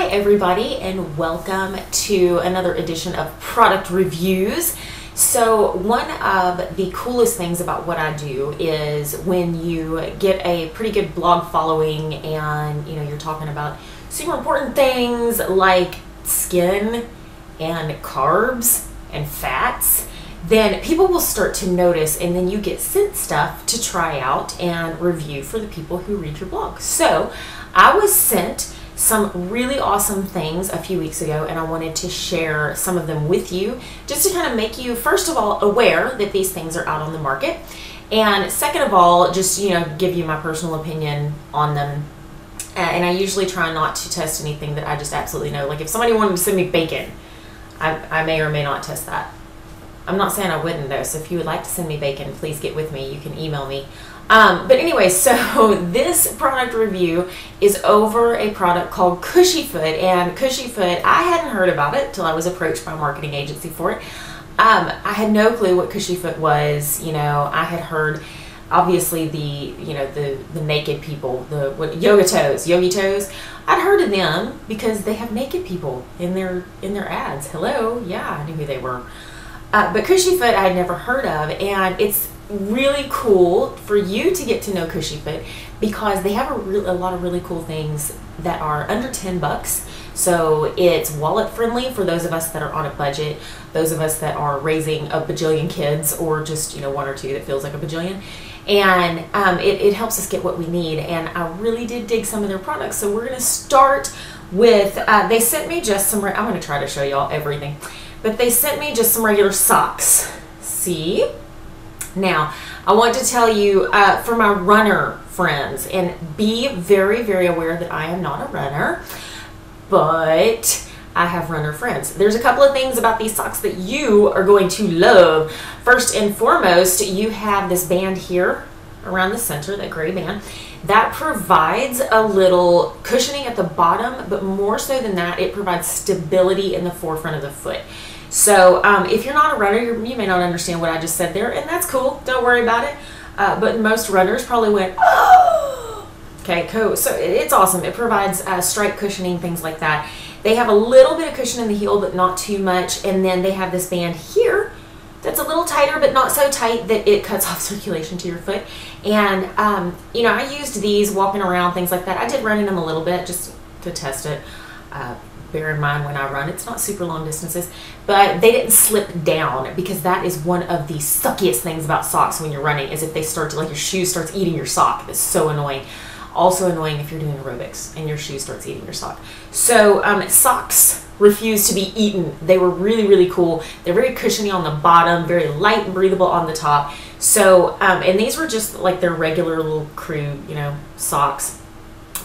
Hi everybody, and welcome to another edition of product reviews. So one of the coolest things about what I do is when you get a pretty good blog following and you're talking about super important things like skin and carbs and fats, then people will start to notice, and then you get sent stuff to try out and review for the people who read your blog. So I was sent some really awesome things a few weeks ago, and I wanted to share some of them with you just to kind of make you, first of all, aware that these things are out on the market, and second of all, just give you my personal opinion on them. And I usually try not to test anything that I just absolutely know. Like if somebody wanted to send me bacon, I may or may not test that. I'm not saying I wouldn't though, so if you would like to send me bacon, please get with me. You can email me. But anyway, so this product review is over a product called KushyFoot, and KushyFoot, I hadn't heard about it till I was approached by a marketing agency for it. I had no clue what KushyFoot was. I had heard obviously the naked people, yogi toes. I'd heard of them because they have naked people in their ads. Hello, yeah, I knew who they were. But KushyFoot I had never heard of, and it's really cool for you to get to know KushyFoot because they have a lot of really cool things that are under 10 bucks. So it's wallet friendly for those of us that are on a budget, those of us that are raising a bajillion kids, or just one or two that feels like a bajillion. And it helps us get what we need, and I really did dig some of their products. So we're going to start with, they sent me just some, I'm going to try to show y'all everything, but they sent me just some regular socks. See? Now, I want to tell you, for my runner friends, and be very, very aware that I am not a runner, but I have runner friends. There's a couple of things about these socks that you are going to love. First and foremost, you have this band here around the center, that gray band, that provides a little cushioning at the bottom, but more so than that, it provides stability in the forefront of the foot. So if you're not a runner, you may not understand what I just said there, and that's cool. Don't worry about it. But most runners probably went, oh! Okay, cool. So it's awesome. It provides strike cushioning, things like that. They have a little bit of cushion in the heel, but not too much. And then they have this band here that's a little tighter, but not so tight that it cuts off circulation to your foot. And, I used these walking around, things like that. I did run in them a little bit just to test it. Bear in mind when I run, it's not super long distances, but they didn't slip down, because that is one of the suckiest things about socks when you're running, is if they start to, like, your shoe starts eating your sock. It's so annoying. Also annoying if you're doing aerobics and your shoe starts eating your sock. So socks refuse to be eaten. They were really, really cool. They're very cushiony on the bottom, very light and breathable on the top. So, and these were just like their regular little crew, socks.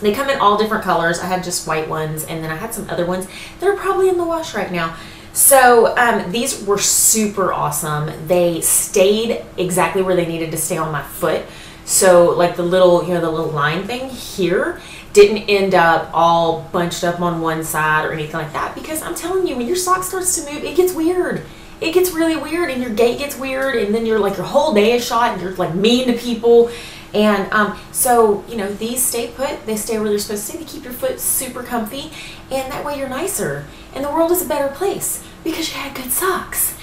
They come in all different colors. I had just white ones, and then I had some other ones that are probably in the wash right now. So these were super awesome. They stayed exactly where they needed to stay on my foot. So like the little, the little line thing here didn't end up all bunched up on one side or anything like that, because I'm telling you, when your sock starts to move, it gets weird. It gets really weird, and your gait gets weird, and then you're like, your whole day is shot, and you're like mean to people. And so, these stay put. They stay where they're supposed to stay. They keep your foot super comfy, and that way you're nicer. And the world is a better place because you had good socks.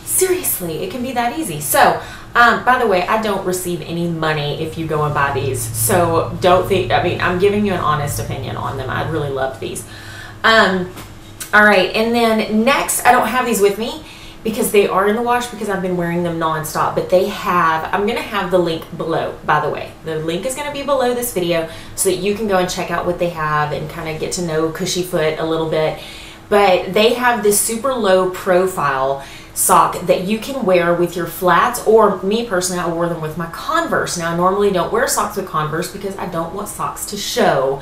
Seriously, it can be that easy. So, by the way, I don't receive any money if you go and buy these. So don't think, I'm giving you an honest opinion on them. I really love these. All right, and then next, I don't have these with me because they are in the wash, because I've been wearing them nonstop, but they have, I'm going to have the link below, by the way. The link is going to be below this video so that you can go and check out what they have and kind of get to know KushyFoot a little bit. But they have this super low profile sock that you can wear with your flats, or me personally, I wore them with my Converse. Now, I normally don't wear socks with Converse because I don't want socks to show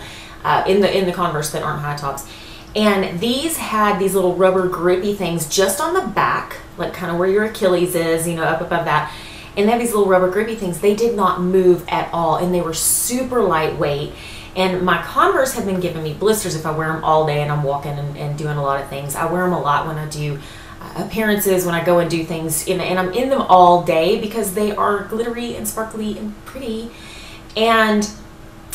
in the Converse that aren't high tops. And these had these little rubber grippy things just on the back, like kind of where your Achilles is, up above that. And they have these little rubber grippy things. They did not move at all, and they were super lightweight. And my Converse have been giving me blisters if I wear them all day and I'm walking and doing a lot of things. I wear them a lot when I do appearances, when I go and do things, and I'm in them all day because they are glittery and sparkly and pretty. And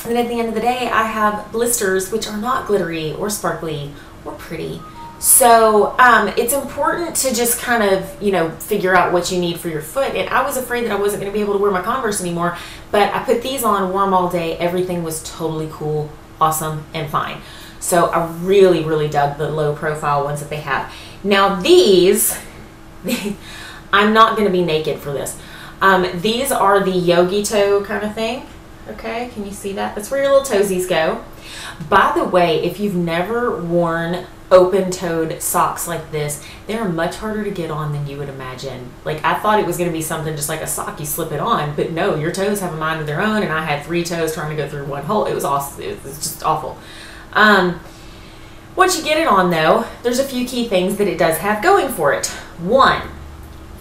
And then at the end of the day, I have blisters, which are not glittery or sparkly or pretty. So it's important to just kind of, you know, figure out what you need for your foot. And I was afraid that I wasn't going to be able to wear my Converse anymore, but I put these on, wore them all day. Everything was totally cool, awesome, and fine. So I really, really dug the low profile ones that they have. Now these, I'm not going to be naked for this. These are the yogi toe kind of thing. Okay, can you see that? That's where your little toesies go. By the way, if you've never worn open-toed socks like this, they're much harder to get on than you would imagine. Like, I thought it was going to be something just like a sock, you slip it on, but no, your toes have a mind of their own, and I had 3 toes trying to go through one hole. It was awesome. It was just awful. Once you get it on, though, there's a few key things that it does have going for it. One,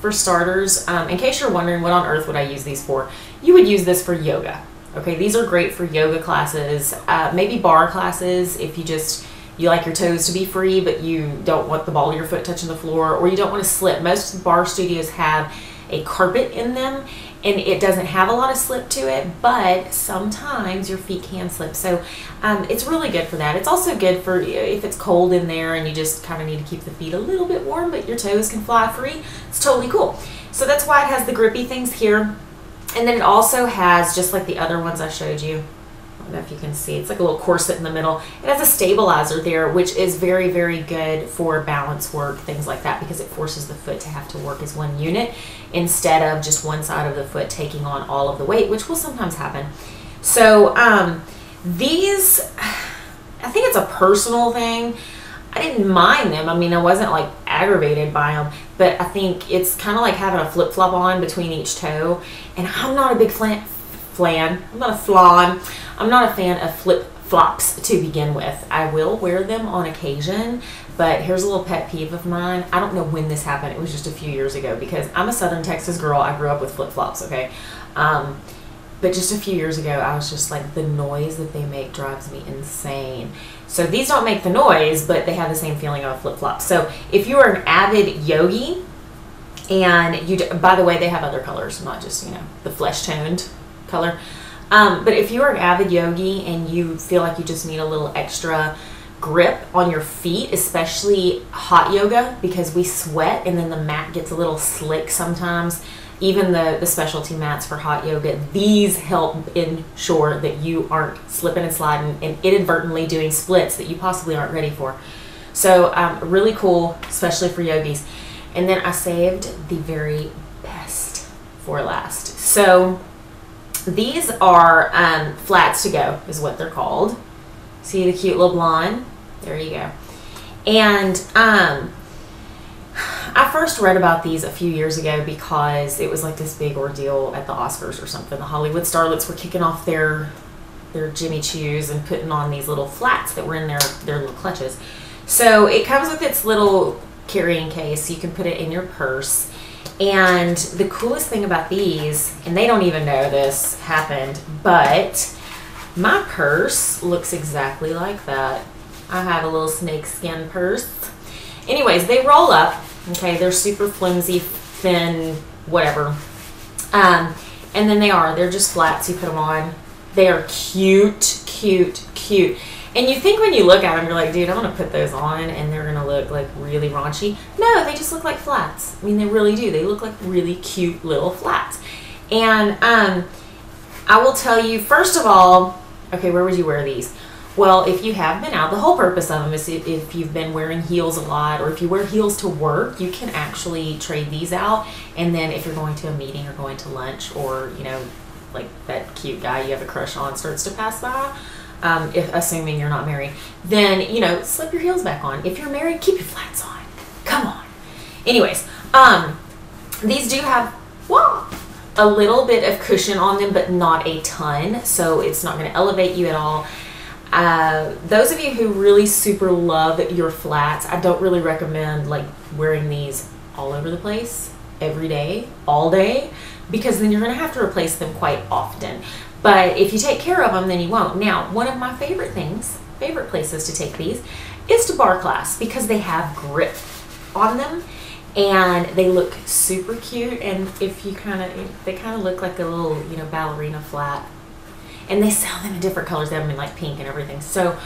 for starters, in case you're wondering what on earth would I use these for, you would use this for yoga. Okay, these are great for yoga classes, maybe bar classes if you like your toes to be free, but you don't want the ball of your foot touching the floor, or you don't want to slip. Most bar studios have a carpet in them, and it doesn't have a lot of slip to it, but sometimes your feet can slip. So it's really good for that. It's also good for if it's cold in there and you just kind of need to keep the feet a little bit warm, but your toes can fly free. It's totally cool. So that's why it has the grippy things here. And then it also has, just like the other ones I showed you, I don't know if you can see, it's like a little corset in the middle. It has a stabilizer there, which is very, very good for balance work, things like that, because it forces the foot to have to work as one unit instead of just one side of the foot taking on all of the weight, which will sometimes happen. So these, I think it's a personal thing. I didn't mind them. I mean, I wasn't like aggravated by them, but I think it's kind of like having a flip-flop on between each toe. And I'm not a big fan of flip-flops to begin with. I will wear them on occasion, but here's a little pet peeve of mine. I don't know when this happened. It was just a few years ago, because I'm a Southern Texas girl. I grew up with flip-flops, okay? But just a few years ago, I was just like, the noise that they make drives me insane. So these don't make the noise, but they have the same feeling of a flip-flop. So if you are an avid yogi, and you, by the way, they have other colors, not just, you know, the flesh-toned color. But if you are an avid yogi and you feel like you just need a little extra grip on your feet, especially hot yoga, because we sweat and then the mat gets a little slick sometimes, even the specialty mats for hot yoga, these help ensure that you aren't slipping and sliding and inadvertently doing splits that you possibly aren't ready for. So really cool, especially for yogis. And then I saved the very best for last. So these are flats to go is what they're called. See the cute little blonde? There you go. And I first read about these a few years ago because it was like this big ordeal at the Oscars or something. The Hollywood starlets were kicking off their Jimmy Choos and putting on these little flats that were in their little clutches. So it comes with its little carrying case, so you can put it in your purse. And the coolest thing about these, and they don't even know this happened, but my purse looks exactly like that. I have a little snake skin purse. Anyways, they roll up. Okay, they're super flimsy, thin, whatever. And then they're just flats. You put them on. They are cute, cute, cute. And you think when you look at them, you're like, dude, I'm going to put those on and they're going to look like really raunchy. No, they just look like flats. I mean, they really do. They look like really cute little flats. And I will tell you, first of all, okay, where would you wear these? Well, if you have been out, the whole purpose of them is if you've been wearing heels a lot, or if you wear heels to work, you can actually trade these out. And then if you're going to a meeting or going to lunch, or, you know, like that cute guy you have a crush on starts to pass by, if assuming you're not married, then, you know, slip your heels back on. If you're married, keep your flats on. Come on. Anyways, these do have, well, a little bit of cushion on them, but not a ton. So it's not going to elevate you at all. Those of you who really super love your flats, I don't really recommend like wearing these all over the place every day, all day, because then you're going to have to replace them quite often. But if you take care of them, then you won't. Now, one of my favorite places to take these is to bar class, because they have grip on them and they look super cute. And if you they kind of look like a little, you know, ballerina flat. and they sell them in different colors. They have them in like pink and everything. So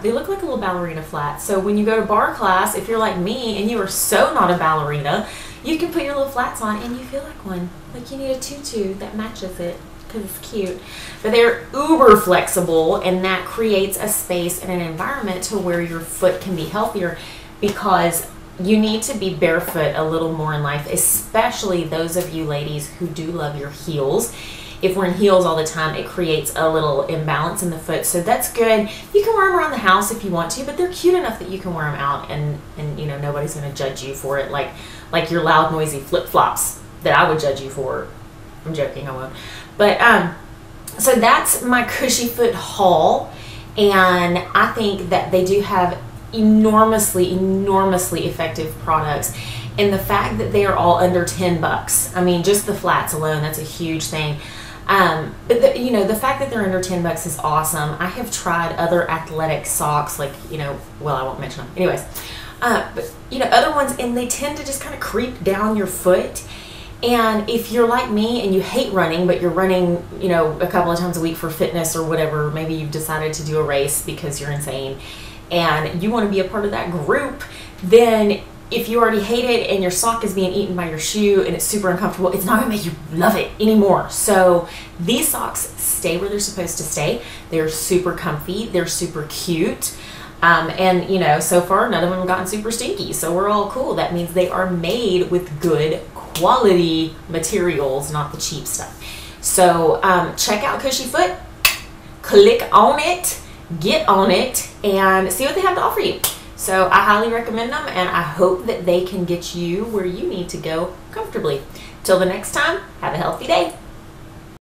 they look like a little ballerina flat. So when you go to bar class, if you're like me and you are so not a ballerina, you can put your little flats on and you feel like one. Like you need a tutu that matches it because it's cute. But they're uber flexible, and that creates a space and an environment to where your foot can be healthier, because you need to be barefoot a little more in life, especially those of you ladies who do love your heels. If we're in heels all the time, it creates a little imbalance in the foot. So that's good. You can wear them around the house if you want to, but they're cute enough that you can wear them out, and you know, nobody's going to judge you for it like your loud, noisy flip-flops that I would judge you for. I'm joking, I won't. But so that's my KushyFoot haul, and I think that they do have enormously effective products. And the fact that they are all under 10 bucks, I mean, just the flats alone, that's a huge thing. But you know, the fact that they're under 10 bucks is awesome. I have tried other athletic socks, like, you know, well, I won't mention them. Anyways, but you know, other ones, and they tend to just kind of creep down your foot. And if you're like me and you hate running, but you're running, you know, a couple of times a week for fitness or whatever, maybe you've decided to do a race because you're insane and you want to be a part of that group, then if you already hate it and your sock is being eaten by your shoe and it's super uncomfortable, it's not going to make you love it anymore. So these socks stay where they're supposed to stay. They're super comfy. They're super cute. And, you know, so far none of them have gotten super stinky. So we're all cool. That means they are made with good quality materials, not the cheap stuff. So check out KushyFoot. Click on it. Get on it and see what they have to offer you. So I highly recommend them, and I hope that they can get you where you need to go comfortably. Till the next time, have a healthy day.